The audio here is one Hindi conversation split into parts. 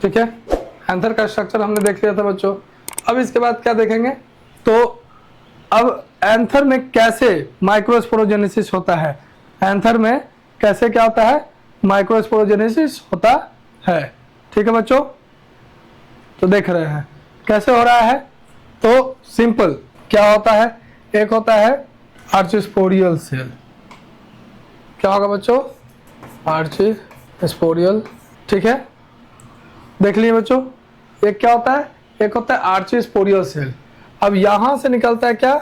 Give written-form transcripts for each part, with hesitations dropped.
ठीक है, एंथर का स्ट्रक्चर हमने देख लिया था बच्चों। अब इसके बाद क्या देखेंगे, तो अब एंथर में कैसे माइक्रोस्पोरोजेनेसिस होता है, एंथर में कैसे क्या होता है, माइक्रोस्पोरोजेनेसिस होता है। ठीक है बच्चों, तो देख रहे हैं कैसे हो रहा है। तो सिंपल क्या होता है, एक होता है आर्चिस्पोरियल सेल। क्या होगा बच्चों, आर्चिस्पोरियल। ठीक है, देख लिए बच्चों, एक क्या होता है, एक होता है आर्चिस्पोरियल सेल। अब यहां से निकलता है क्या,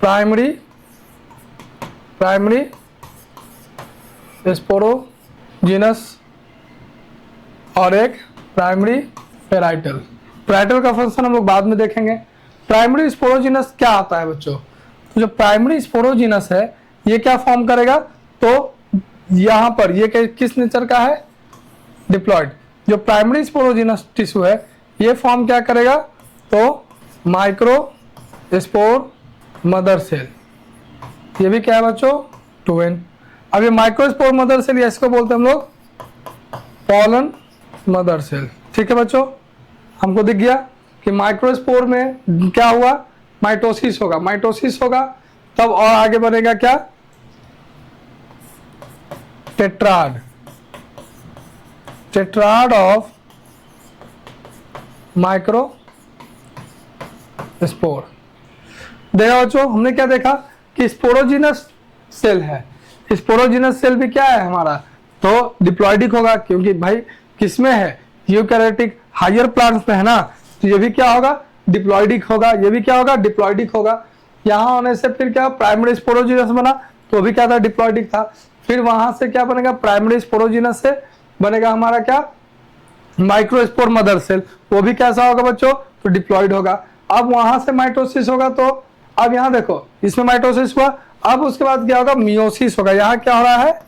प्राइमरी स्पोरोजिनस और एक प्राइमरी पेराइटल। पेराइटल का फंक्शन हम लोग बाद में देखेंगे। प्राइमरी स्पोरोजिनस क्या आता है बच्चों, तो जो प्राइमरी स्पोरोजिनस है ये क्या फॉर्म करेगा, तो यहां पर ये किस नेचर का है, डिप्लॉयड। जो प्राइमरी स्पोरोजिनस टिश्यू है ये फॉर्म क्या करेगा, तो माइक्रो स्पोर मदर सेल। ये भी क्या है बच्चों, 2n। अब ये माइक्रो स्पोर मदर सेल, इसको बोलते हैं हम लोग पॉलन मदर सेल। ठीक है बच्चों, हमको दिख गया कि माइक्रोस्पोर में क्या हुआ, माइटोसिस होगा, माइटोसिस होगा तब और आगे बनेगा क्या, टेट्राड ऑफ माइक्रो स्पोर। देखा बच्चों, हमने क्या देखा कि स्पोरोजिनस सेल है, स्पोरोजिनस सेल भी क्या है हमारा, तो डिप्लॉयडिक होगा, क्योंकि भाई किसमें है, यूकैरियोटिक हायर प्लांट्स में है ना, तो ये भी क्या होगा, डिप्लॉयडिक होगा, ये भी क्या होगा, डिप्लॉयडिक होगा। यहाँ होने से फिर क्या प्राइमरी स्पोरोजिनस बना, तो भी क्या था, डिप्लॉयडिक था। फिर वहां से क्या बनेगा, प्राइमरी स्पोरोजिनस से बनेगा हमारा क्या, माइक्रोस्पोर मदर सेल, वो भी कैसा होगा बच्चों, तो डिप्लॉयड होगा। अब वहां से माइटोसिस होगा, तो अब यहाँ देखो इसमें माइटोसिस हुआ, अब उसके बाद क्या होगा, मियोसिस होगा। यहाँ क्या हो रहा है,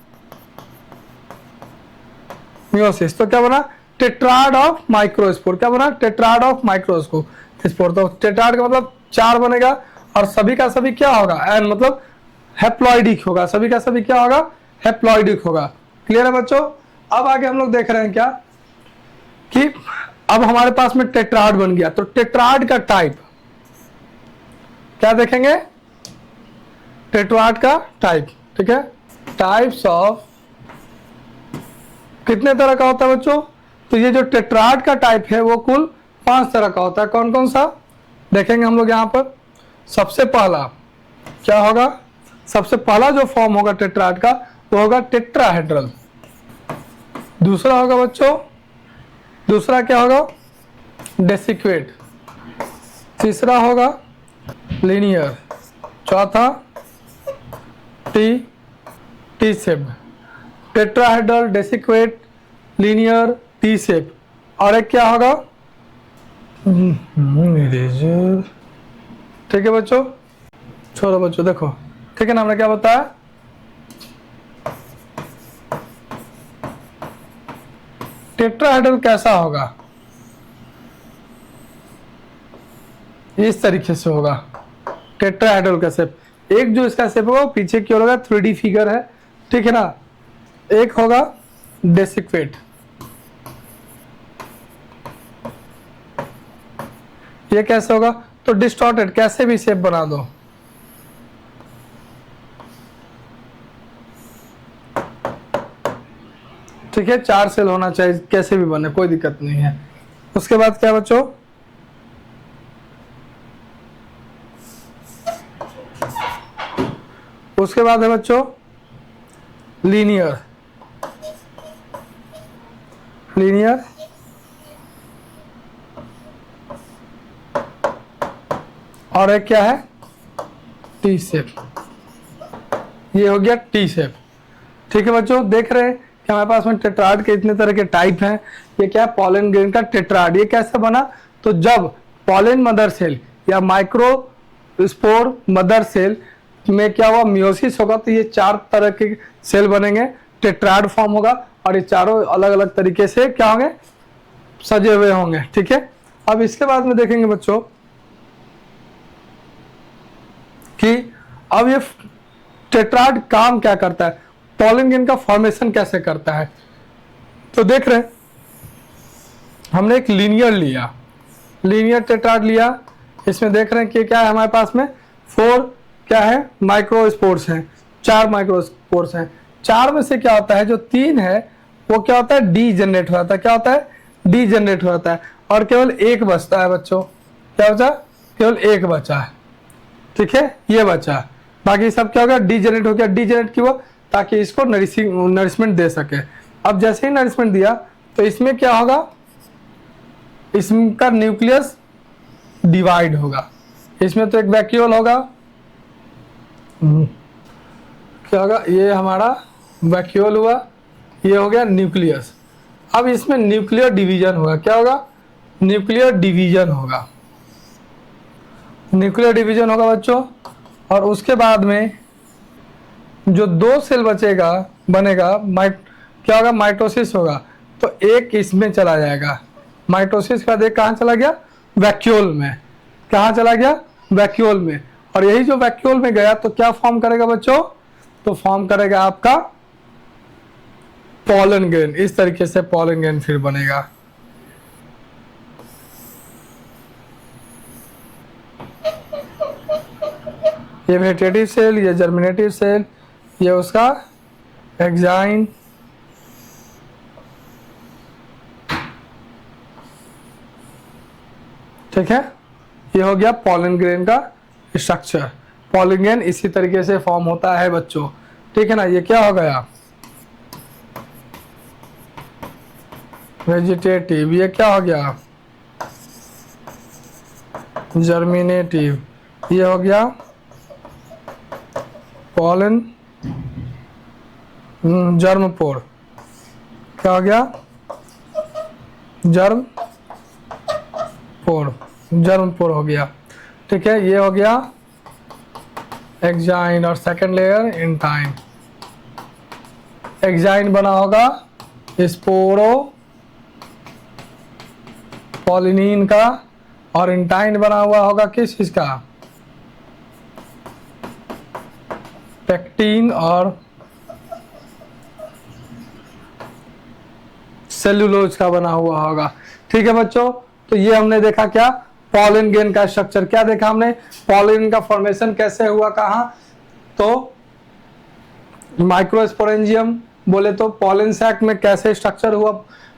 मियोसिस, तो क्या बना, टेट्राड ऑफ माइक्रोस्पोर। क्या बना, टेट्राड ऑफ माइक्रोस्पोर। तो टेट्राड का मतलब 4 बनेगा, और सभी का सभी क्या होगा, एन मतलब हैप्लॉइडिक होगा, सभी का सभी क्या होगा, हैप्लॉइडिक होगा। क्लियर है बच्चों। अब आगे हम लोग देख रहे हैं क्या, कि अब हमारे पास में टेट्राड बन गया, तो टेट्राड का टाइप क्या देखेंगे, टेट्राड का टाइप। ठीक है, टाइप्स ऑफ कितने तरह का होता है बच्चों, तो ये जो टेट्राड का टाइप है वो कुल 5 तरह का होता है। कौन कौन सा देखेंगे हम लोग यहाँ पर। सबसे पहला क्या होगा, सबसे पहला जो फॉर्म होगा टेट्राड का वो होगा टेट्राहेड्रल। दूसरा होगा बच्चों, दूसरा क्या होगा, डेसिक्वेट। तीसरा होगा लीनियर। चौथा T shape. Tetrahedral, desiccate, linear, T shape, और एक क्या होगा, ठीक है बच्चों, छोड़ो बच्चों, देखो ठीक है ना, हमने क्या बताया, टेट्राहेड्रल कैसा होगा, इस तरीके से होगा टेट्राहेड्रल का शेप। एक जो इसका शेप होगा पीछे की ओर होगा, 3D फिगर है, ठीक है ना। एक होगा डेसिक्वेट, ये कैसे होगा, तो डिस्टॉर्टेड, कैसे भी शेप बना दो। ठीक है, 4 सेल होना चाहिए, कैसे भी बने कोई दिक्कत नहीं है। उसके बाद क्या बच्चों, उसके बाद है बच्चों लीनियर। लीनियर और एक क्या है, टी शेप। ये हो गया टी शेप। ठीक है बच्चों, देख रहे हैं कि हमारे पास में टेट्राड के इतने तरह के टाइप हैं। ये क्या है, पॉलन ग्रेन का टेट्राड। ये कैसे बना, तो जब पॉलन मदर सेल या माइक्रो स्पोर मदर सेल में क्या हुआ, मियोसिस होगा, तो ये 4 तरह के सेल बनेंगे, टेट्राड फॉर्म होगा, और ये चारों अलग अलग तरीके से क्या होंगे, सजे हुए होंगे। ठीक है, अब इसके बाद में देखेंगे बच्चों कि अब ये टेट्राड काम क्या करता है, पॉलन ग्रेन का फॉर्मेशन कैसे करता है। तो देख रहे हैं हमने एक लीनियर लिया, लीनियर टेट्राड लिया। इसमें देख रहे हैं कि क्या है हमारे पास में 4 क्या है माइक्रोस्पोर्स हैं, 4 माइक्रोस्पोर्स हैं। 4 में से क्या होता है जो 3 है वो क्या होता है डी जनरेट हो जाता है, क्या होता है डी जनरेट हो जाता है और केवल एक बचता है बच्चों। क्या बचा, केवल एक बचा है, ठीक है ये बचा। बाकी सब क्या होगा डी जनरेट हो गया, डी जनरेट क्यों, ताकि इसको नरिशमेंट दे सके। अब जैसे ही नरिशमेंट दिया तो इसमें क्या होगा, इसका न्यूक्लियस डिवाइड होगा। इसमें तो एक वैक्यूल होगा, क्या होगा ये हमारा वैक्यूल हुआ, ये हो गया न्यूक्लियस। अब इसमें न्यूक्लियर डिवीजन होगा, क्या होगा न्यूक्लियर डिवीजन होगा, न्यूक्लियर डिवीजन होगा बच्चों। और उसके बाद में जो 2 सेल बचेगा बनेगा क्या होगा माइटोसिस होगा। तो एक इसमें चला जाएगा, माइटोसिस का देख कहाँ चला गया वैक्यूल में, कहाँ चला गया वैक्यूल में। और यही जो वैक्यूल में गया तो क्या फॉर्म करेगा बच्चों, तो फॉर्म करेगा आपका पॉलन ग्रेन। इस तरीके से पॉलन ग्रेन फिर बनेगा। ये वेजिटेटिव सेल, ये जर्मिनेटिव सेल, ये उसका एक्साइन, ठीक है। ये हो गया पॉलन ग्रेन का स्ट्रक्चर। पॉलन ग्रेन इसी तरीके से फॉर्म होता है बच्चों, ठीक है ना। ये क्या हो गया वेजिटेटिव, ये क्या हो गया जर्मिनेटिव, ये हो गया पॉलन जर्मपोर, क्या हो गया जर्मपोर हो गया, ठीक है। ये हो गया एक्साइन और सेकंड लेयर इंटाइन। एक्साइन बना होगा स्पोरो पॉलिनीन का और इंटाइन बना हुआ होगा किस चीज का पेक्टिन और सेलुलोज का बना हुआ होगा, ठीक है बच्चों। तो ये हमने देखा क्या पॉलन ग्रेन का स्ट्रक्चर, क्या देखा हमने पॉलन का फॉर्मेशन कैसे हुआ कहाँ, तो माइक्रोस्पोरेंजियम बोले तो पॉलन सैक में कैसे स्ट्रक्चर हुआ,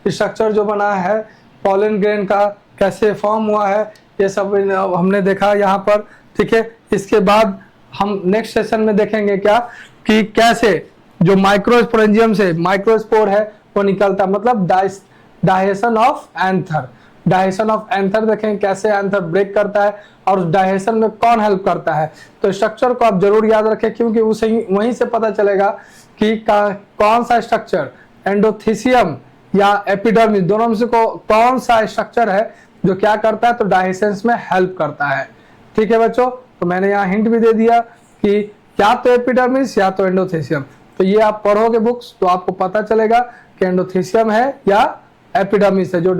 स्ट्रक्चर जो बना है पॉलन ग्रेन का कैसे फॉर्म हुआ है, ये सब हमने देखा यहाँ पर, ठीक है। इसके बाद हम नेक्स्ट सेशन में देखेंगे क्या कि कैसे जो माइक्रोस्पोरेंजियम से माइक्रोस्पोर है वो निकलता, मतलब डायहेशन ऑफ एंथर, डायहेशन ऑफ एंथर देखें कैसे एंथर ब्रेक करता है और उस डायहेशन में कौन हेल्प करता है। तो स्ट्रक्चर को आप जरूर याद रखें क्योंकि उसे वहीं से पता चलेगा कि कौन सा स्ट्रक्चर एंडोथीसियम या एपिडर्मिस दोनों में से कौन सा स्ट्रक्चर है जो क्या करता है, तो डायहेशन में हेल्प करता है, ठीक है बच्चों। तो मैंने यहाँ हिंट भी दे दिया कि या तो एपिडर्मिस या तो एंडोथीसियम। तो ये आप पढ़ोगे बुक्स तो आपको पता चलेगा कि एंडोथीसियम है या एपिडर्मिस है जो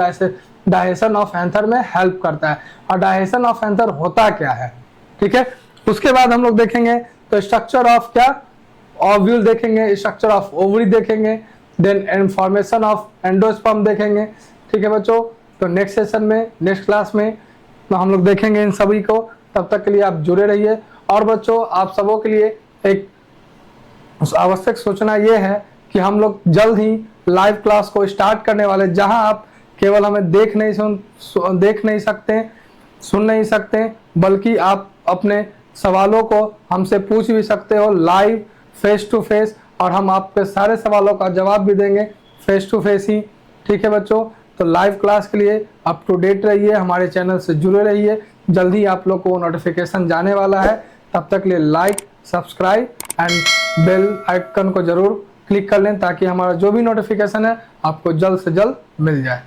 डायहेशन ऑफ एंथर में हेल्प करता है। और डायहेशन ऑफ एंथर होता क्या है, ठीक है। उसके बाद हम लोग देखेंगे तो स्ट्रक्चर ऑफ क्या ओव्यूल देखेंगे, स्ट्रक्चर ऑफ ओवरी देखेंगे, देन फॉर्मेशन ऑफ एंडोस्पर्म देखेंगे, ठीक है बच्चों। तो नेक्स्ट सेशन में नेक्स्ट क्लास में तो हम लोग देखेंगे इन सभी को। तब तक के लिए आप जुड़े रहिए। और बच्चों आप सबों के लिए एक आवश्यक सूचना ये है कि हम लोग जल्द ही लाइव क्लास को स्टार्ट करने वाले, जहां आप केवल हमें देख नहीं सकते, सुन नहीं सकते, बल्कि आप अपने सवालों को हमसे पूछ भी सकते हो लाइव फेस टू फेस, और हम आपके सारे सवालों का जवाब भी देंगे फेस टू फेस ही, ठीक है बच्चों। तो लाइव क्लास के लिए अप टू डेट रहिए, हमारे चैनल से जुड़े रहिए। जल्दी आप लोग को नोटिफिकेशन जाने वाला है। तब तक के लिए like, subscribe and bell icon को जरूर क्लिक कर लें ताकि हमारा जो भी नोटिफिकेशन है आपको जल्द से जल्द मिल जाए।